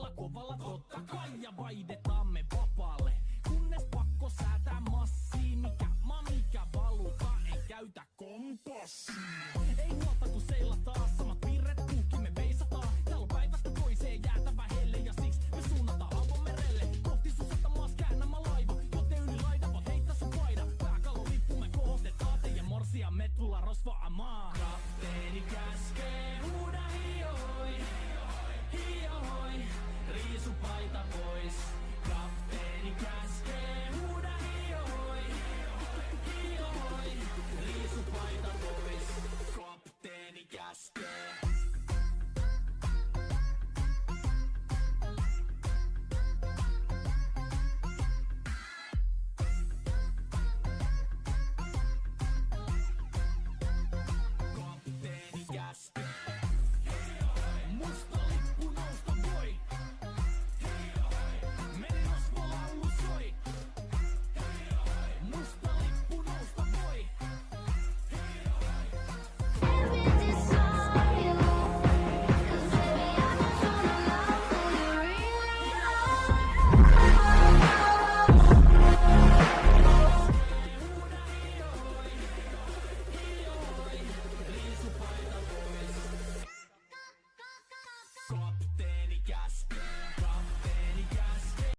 Kovalla kovalla totta kai ja vaihdetaan me vapaalle. Kunnes pakko säätää massiin, mikä valuta, ei käytä kompassia. Ei muuta kun seilataan, samat virret puhki me veisataan. Täällä on päivästä toiseen jäätävä helle ja siksi me suunnataan avomerelle. Kohti sun satamaas käännämä laiva, joten yli laita voit heittää sun paida. Pääkallon lippu me kohotetaan, teidän morsia me tulla rosvaamaan. Kapteeni käskee, huuda hiihoi, hiihoi, riisu paita pois. Kapteeni käskee.